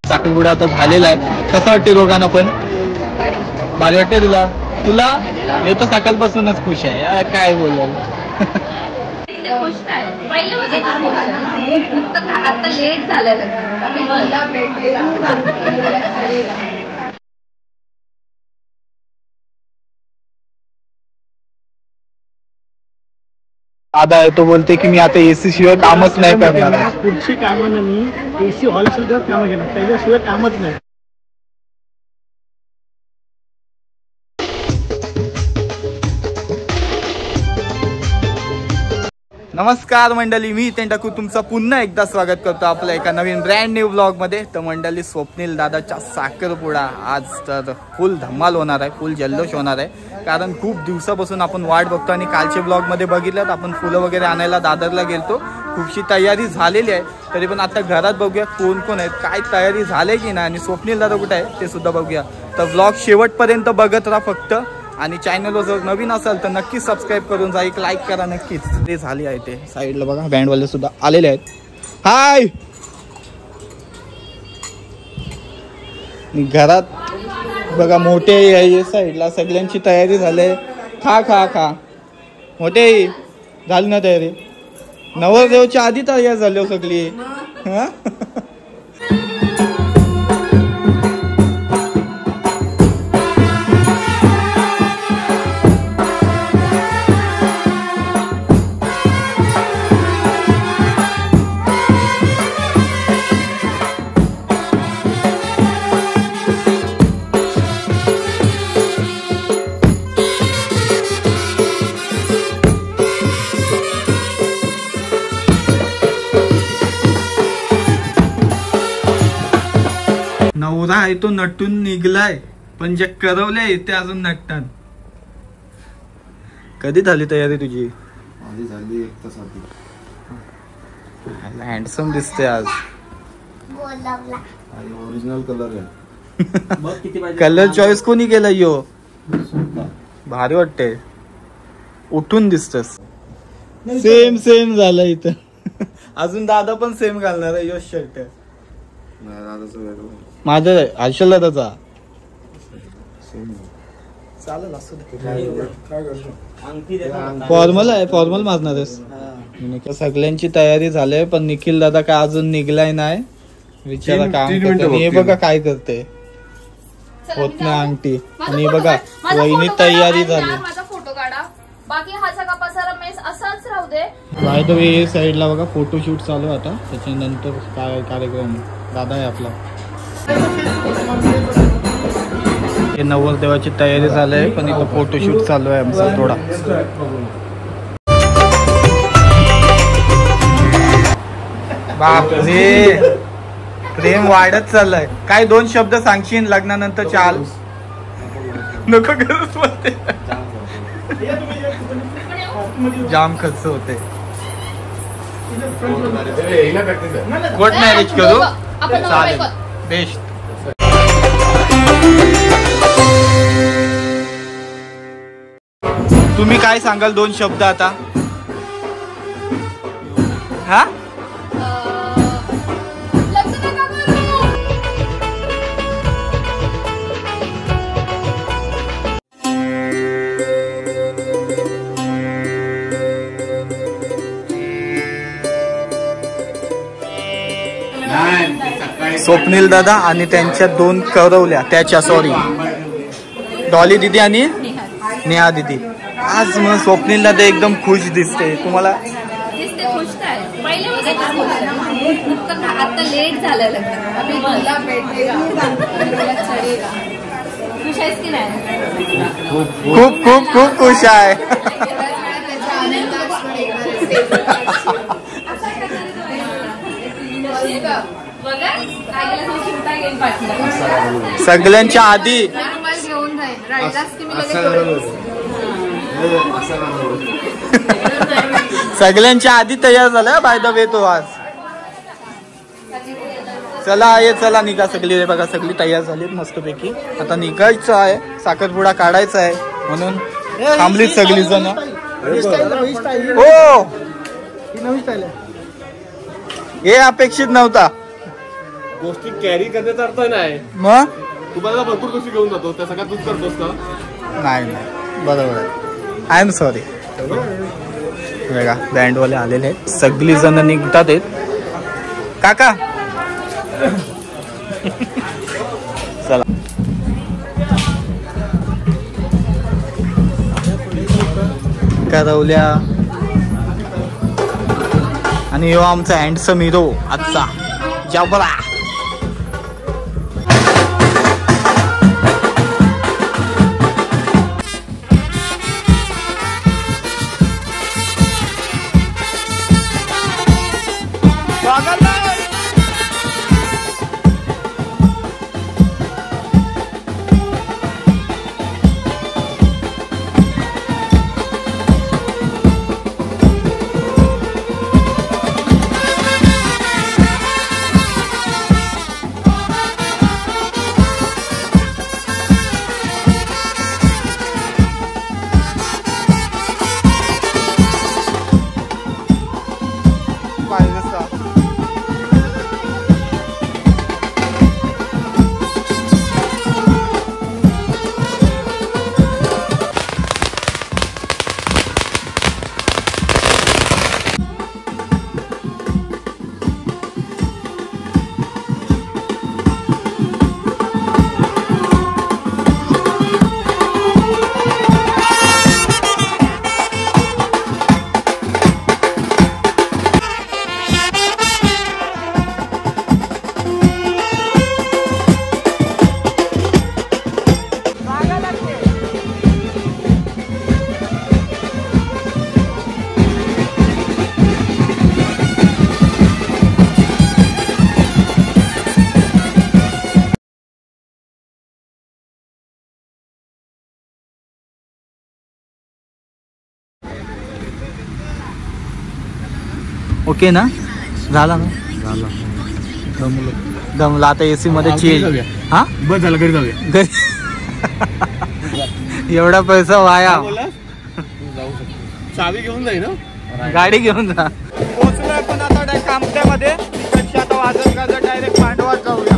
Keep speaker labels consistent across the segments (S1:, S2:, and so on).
S1: साखरपुडा आता झालेला आहे. कसं वाटते दोघांना पण? भारी वाटते तुला? तुला हे तर सकाळपासूनच खुश आहे. काय बोलाल?
S2: आता लेट झालेलं.
S1: दादा आहे तो बोलते की मी आता एसी शिवाय कामच नाही करणार.
S3: पुढची कामं मी एसी हॉल सुद्धा कामं घेणार, त्याच्याशिवाय कामच नाही.
S1: नमस्कार मंडळी, मी इथे टाकू तुमचं पुन्हा एकदा स्वागत करतो आपल्या एका नवीन ब्रँड न्यू ब्लॉग मध्ये. तर मंडळी, स्वप्नील दादाच्या साखरपुडा आज तर फुल धमाल होणार आहे, फुल जल्लोष होणार आहे. कारण खूप दिवसापासून आपण वाट बघतो आणि कालच्या ब्लॉग मध्ये बघितलं तर आपण फुलं वगैरे आणायला दादरला गेलतो. खूपशी तयारी झालेली आहे, तरी पण आता घरात बघूया कोण कोण आहेत, काय तयारी झाली की नाही आणि स्वप्नील दादा कुठे आहे ते सुद्धा बघूया. तर ब्लॉग शेवटपर्यंत बघत राहा फक्त. आणि चॅनलवर जर नवीन असाल तर नक्कीच सबस्क्राईब करून जा, एक लाईक करा नक्कीच. ते झाली आहे. ते साईडला बघा बँडवाले सुद्धा आलेले आहेत. हाय. घरात बघा मोठे आहे साईडला, सगळ्यांची तयारी झाली. खा खा खा मोठे झाली ना तयारी? नवरदेवच्या आधी तयार झाली सगळी. हा नवरा आहे तो नटून निघलाय, पण जे करवलंय ते अजून नटतात. कधी झाली तयारी तुझी?
S4: आधी झाली 1 तास आधी.
S1: हँडसम दिसते आज.
S4: ओरिजिनल कलर आहे.
S1: कलर चॉईस कोणी केला? यो भारी वाटते, उठून दिसतस. सेम सेम झालं इथं. अजून दादा पण सेम घालणार आहे. यो शर्ट माझं हर्षल दादाचा. चालेल असं फॉर्मल आहे, फॉर्मल मारणार आहेस. सगळ्यांची तयारी झाली पण निखिल दादा काय अजून निघलाय नाही. विचारा काम करतो. हे बघा काय करते, होत नाही अंगठी. आणि बघा वहिनी तयारी झाली.
S2: बाकी हा सगळा पसारा मेस असाच राहू दे.
S1: बाय द वे साईडला बघा फोटोशूट चालू आहे आता. त्याच्यानंतर काय कार्यक्रम दादा आहे आपला. हे नवरदेवाची तयारी झाली आहे, पण इथं फोटोशूट चालू आहे आमचा थोडा. बापरे, प्रेम वाढत चाललंय. काय 2 शब्द सांगशील लग्नानंतर? चाल नको गरज पडते, जाम खर्च होते. कोर्ट मॅरेज करू? चालेल, बेस्ट. तुम्ही काय सांगाल 2 शब्द आता? हा स्वप्नील दादा आणि त्यांच्या 2 करवल्या त्याच्या, सॉरी डॉली दिदी आणि नेहा दिदी. आज मग स्वप्नील दादा एकदम खुश दिसते. तुम्हाला
S2: आता लेट झालेलं.
S1: खूप खूप खूप खुश आहे. सगळ्यांच्या आधी सगळ्यांच्या आधी तयार झाला बाय द वे तो आज. चला ये चला निघा सगळी. बघा सगळी तयार झाली मस्तपैकी. आता निघायचं आहे, साखरपुडा काढायचा आहे म्हणून थांबलीत सगळी जण. हो
S3: ही नवीन स्टाईल आहे.
S1: हे अपेक्षित नव्हता.
S5: गोष्टी कॅरी करण्याचा अर्थ नाही.
S1: मग
S5: तुम्हाला भरपूर गोष्टी घेऊन जातो त्या सगळ्यात तूच करतोस का?
S1: नाही बरोबर आहे. I am sorry. बघा बँडवाले आलेले आहेत, सगळी जण निघतात आहेत. काका चला करवल्या आणि ह्यो आमचा हँडसम हिरो आजचा जबरा. ओके ना, झाला ना, दमला आता एसी मध्ये चिल. हा
S5: बस झालं, घरी जाऊया.
S1: घरी एवढा पैसा वाया.
S5: चावी घेऊन जाई ना,
S1: गाडी घेऊन जा. पोहोचलोय पण आता कामट्यामध्ये. तिकडची आता वाजत गाजत डायरेक्ट मांडवात जाऊया.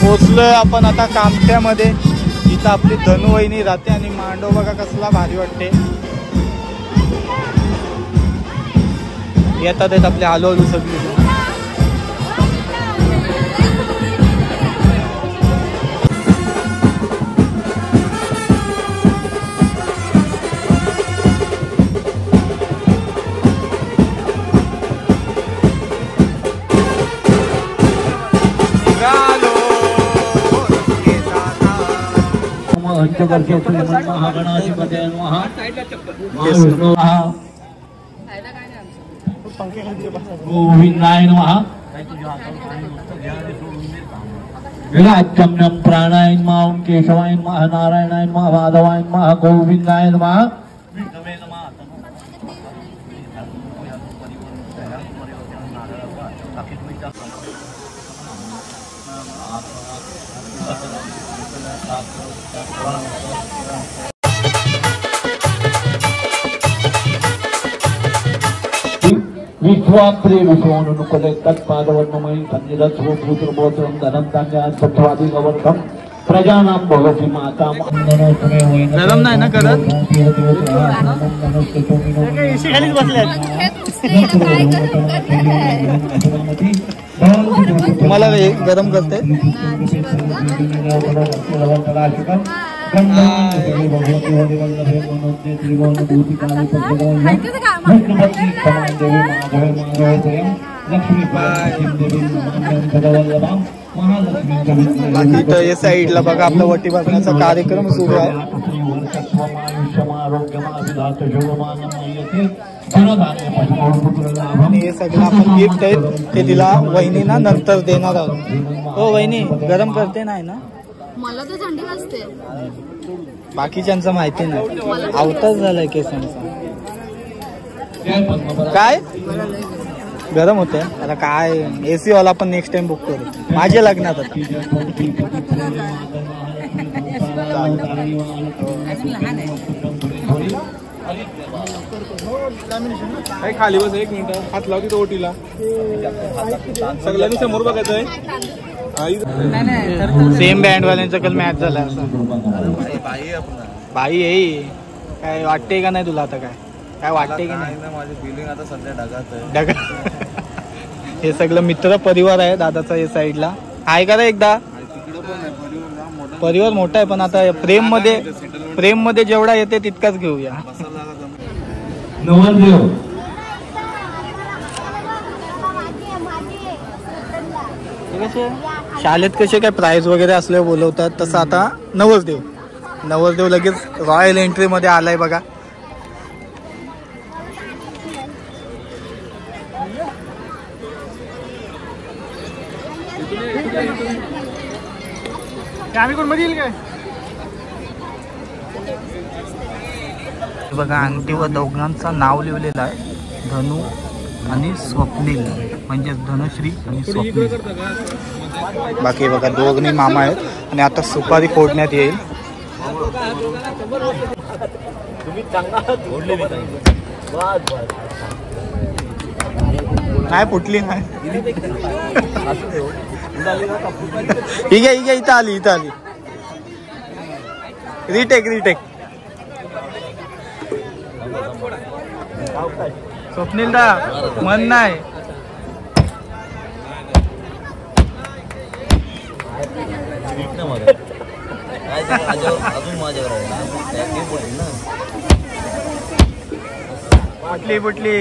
S1: पोचलोय आपण आता कामठ्यामध्ये. इथं आपली धनुवहिनी राहते आणि मांडव बघा कसला भारी वाटते. येतात आहेत आपले हळूहळू सगळी.
S6: गोविंदाय नमः. विराजम्यम प्राणाय नमः, केशवाय नमः, नारायणाय नमः, माधवाय नमः, गोविंदाय नमः. विश्वात्रे विश्वानुकले तत्पादवर्णमयी सन्निधत्सो भूतृबोधं धनं धान्यात् सत्त्वादिकवर्धं प्रजानां भवति माता.
S1: गरम नाही ना करत.
S3: एसी खालीच बसल्यात.
S1: तुम्हाला गरम करते. बाकी तर या साईडला बघा आपला वटी भरण्याचा कार्यक्रम सुरू आहे. आणि हे सगळं आपण गिफ्ट आहेत ते तिला वहिनीना नंतर देणार आहोत. हो वहिनी गरम करते नाही ना?
S2: मला तर थंडी वाजते.
S1: बाकीच्यांचं माहिती नाही. आवताच झालाय केसांचा. काय गरम होते आता काय एसी वाला आपण नेक्स्ट टाइम बुक करू माझ्या लग्नात आता.
S5: खाली बस एक मिनिट हात लावती तो ओटीला सगळ्यांनी समोर बघायचं आहे.
S1: सेम बँडवाल्यांचा काल मॅच झाला बाई येई काय वाटते का नाही तुला आता काय वाटते की नाही?
S4: माझी फिलिंग आता सध्या ढगात
S1: ढगा हे सगळं मित्र परिवार आहे दादाचा या साईडला आहे का रे एकदा. परिवार मोठा आहे पण आता प्रेम मध्ये जेवढा येते तितकाच घेऊया.
S6: नवरदेव
S1: शाळेत कसे काय प्राइज वगैरे असले बोलवतात तसं आता नवरदेव लगेच रॉयल एंट्री मध्ये आलाय बघा.
S3: आम्ही कोण मध्ये येईल काय
S1: बघा अंगठीवर दोघांचं नाव लिहिलेलं आहे. धनु आणि स्वप्नील म्हणजे धनुश्री आणि स्वप्नील. बाकी बघा दोघे मामा आहेत आणि आता सुपारी फोडण्यात येईल. नाही फुटली नाही. ठीक आहे इथं आली रिटेक स्वप्नील दा मन नाही. फुटली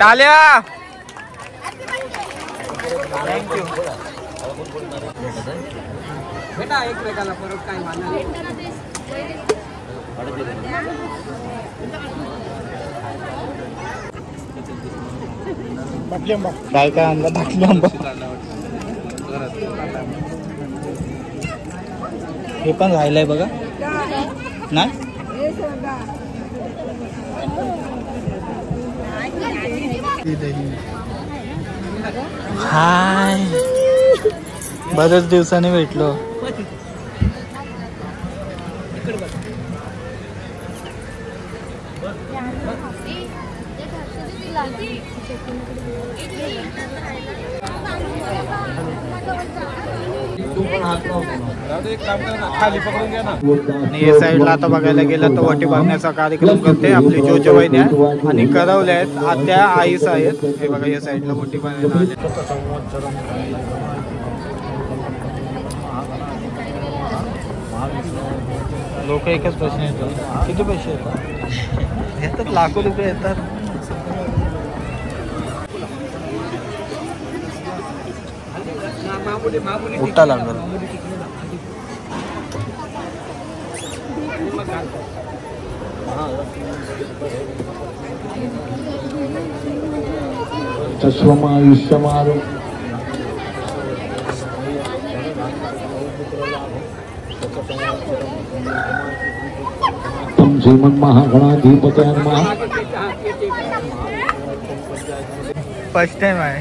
S1: टाल्या. थँक्यू. काय आणलं बाटली आंबा हे पण राहिलंय बघा ना. हाय बरेच दिवसांनी भेटलो. आणि या साईडला आता बघायला गेलं तर वटी बांधण्याचा कार्यक्रम करते आपली जोजवाईने आहे आणि करवले आहेत आत्या आईस आहेत. हे बघा या साईडला वटी बांधायला लोक एकच प्रश्न येतात किती पैसे येतात लाखो रुपये येतात. उठा लागल.
S6: तस्वमायुष्यमारो तम श्रीमन महागणाधिपतये नमः.
S1: फर्स्ट टाइम आहे.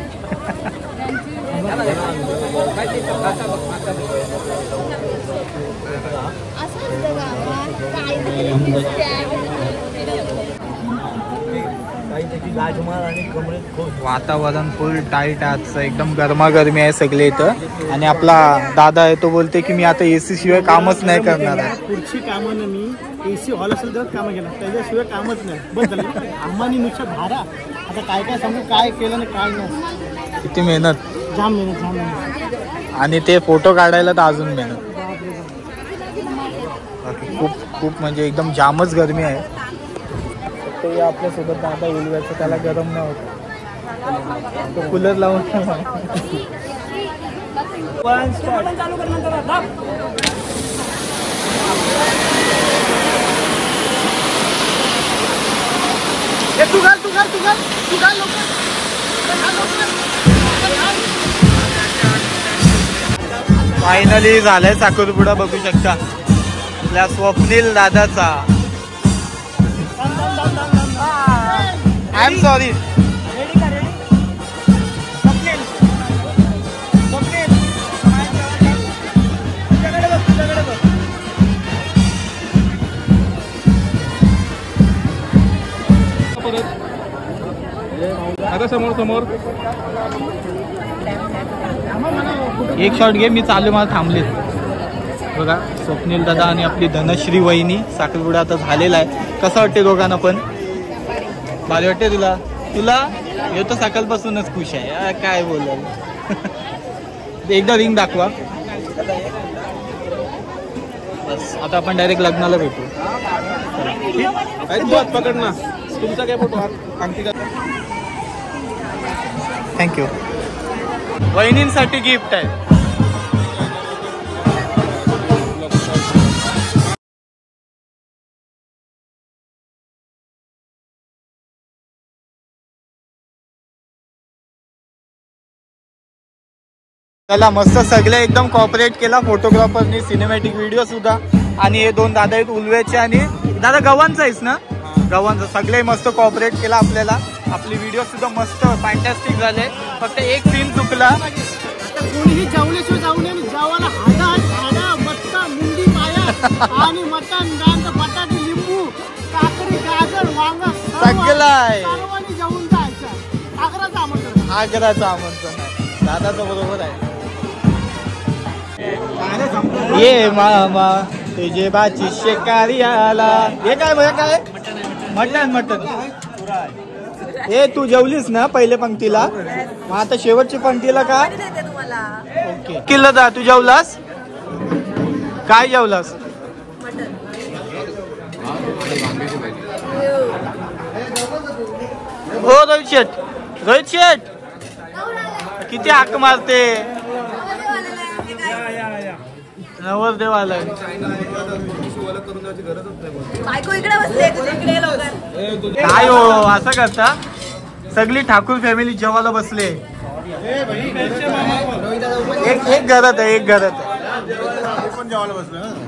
S1: वातावरण फुल टाईट आजचं एकदम गरमागरमी आहे सगळे इथं. आणि आपला दादा आहे तो बोलते की मी आता एसी शिवाय कामच नाही करणार आहे.
S3: पुढची कामं ना मी एसी हॉल असेल तर कामं केलं त्याच्याशिवाय कामच नाही बस झालं. आम्हाला नुसतं धारा आता काय सांगू काय केलं ना काय नाही.
S1: किती मेहनत
S3: जाम मेहनत
S1: आणि ते फोटो काढायला तर अजून मेहनत. खूप म्हणजे एकदम जामच गरमी आहे. ते आपल्यासोबत दादा उलवायचं त्याला गरम नाही होत. कूलर लावून फायनली झालाय साखरपुडा बघू शकता आपल्या स्वप्नील दादाचा. I am sorry.
S5: आता समोर समोर
S1: एक शॉट घे, मी चालू मला थांबले. बघा स्वप्नील दादा आणि आपली धनश्री वहिनी साखरपुडा आता झालेला आहे. कसं वाटते दोघांना पण? भारी वाटते तुला? तुला हे तर सकाळपासूनच खुश आहे. काय बोलाल. एकदा रिंग दाखवा बस. आता आपण डायरेक्ट लग्नाला भेटू.
S5: तू हात पकड ना. तुमचा काय फोटो आणखी का?
S1: थँक्यू. वहिनींसाठी गिफ्ट आहे. त्याला मस्त सगळे एकदम कॉपरेट केला फोटोग्राफरनी, सिनेमॅटिक व्हिडिओ सुद्धा. आणि हे दोन दादा आहेत उलवेचे आणि दादा गव्हांचा आहेस ना? गव्हांचा. सगळे मस्त कॉपरेट केला आपल्याला. आपले व्हिडिओ सुद्धा मस्त फॅन्टॅस्टिक झाले. फक्त एक सीन चुकला.
S3: कोणीही जेवल्याशिवाय जाऊ नये. जेवायला हाडा मत्ता मुंडी पाया आणि मटण गांड बटाटे लिंबू काकडी गाजर वांगा
S1: सगळं आहे.
S3: सर्वांनी जेवून जायचं. आग्राचं आमंत्रण.
S1: आग्राचं आमंत्रण आहे. दादाचं बरोबर आहे. ये मामा तुझे बाची शेकारी आला. हे काय बघा काय? मटण मटण. हे तू जेवलीस ना पहिले पंक्तीला, मग आता शेवटची पंक्तीला का? ओके. किल्ला जा. तू जेवलास? काय जेवलास? हो रोहित शेठ. रोहित शेठ किती हाक मारते. नवरदेव आलाय. काय हो असं करता? सगळी ठाकूर फॅमिली जेवायला बसले. एक घरात आहे, एक घरात आहे.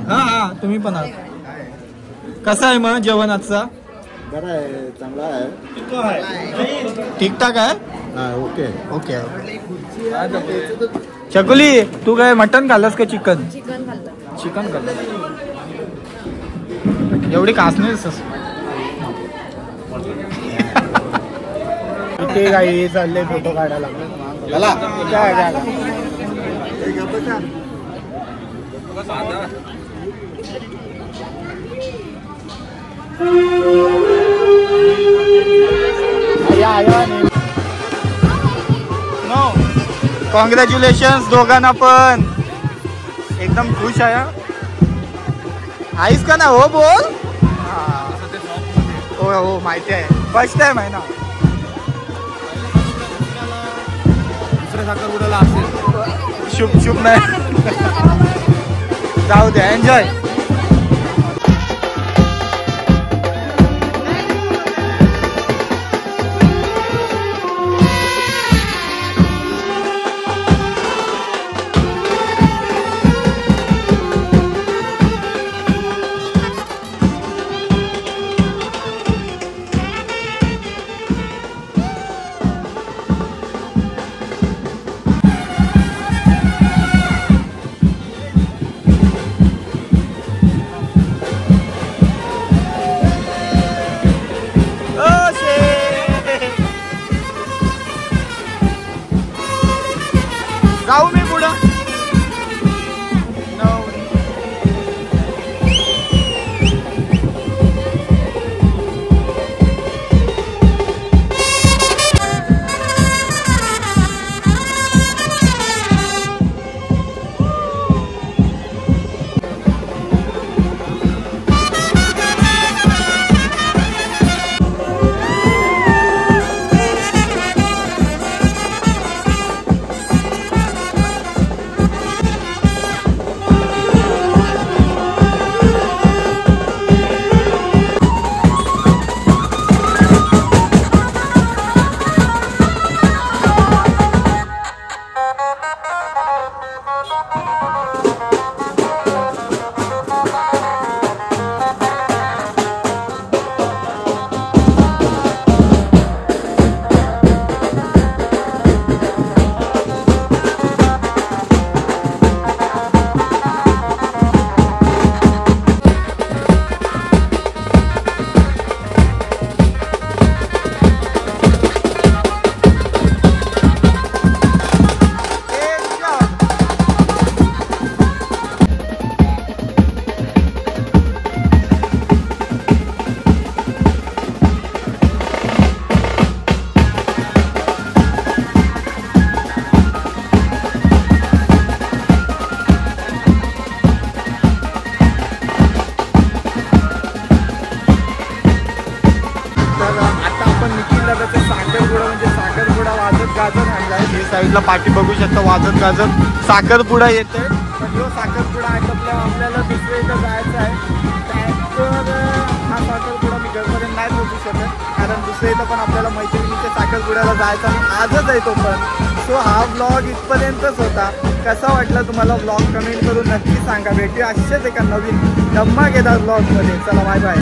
S1: हा हा तुम्ही पण आहात. कसं आहे मग जेवण आजचा?
S4: बरं आहे, चांगला आहे,
S1: ठीकठाक आहे.
S4: ओके.
S1: ओके. चकुली तू काय मटन खाल्लंस का चिकन? चिकन खाल्लं. एवढी खास नाही. इथे काही चालले फोटो काढायला. नो कॉंग्रॅच्युलेशन्स दोघांना पण. एकदम खुश आहे. आईस का ना? हो बोल. हो हो माहिती आहे. फर्स्ट टाइम आहे ना.
S5: दुसऱ्या साखरपुड्याला असेल.
S1: शुभ शुभ नाही. जाऊ द्या. एन्जॉय. जाऊ मी पुढं. साईडला पाठी बघू शकता वाजत गाजत साखरपुडा येतोय. पण जो साखरपुडा आटोपल्या आपल्याला दुसऱ्या इथं जायचं आहे. त्यावर हा साखरपुडा मी घरपर्यंत नाही पोहोचू शकत कारण दुसऱ्या इथं पण आपल्याला मैत्रिणीच्या साखरपुड्याला जायचं आणि आजच आहे तो पण. सो हा ब्लॉग इथपर्यंतच होता. कसा वाटला तुम्हाला ब्लॉग कमेंट करून नक्की सांगा. भेटूया असेच एका नवीन धम्माकेदार ब्लॉगमध्ये. चला बाय बाय.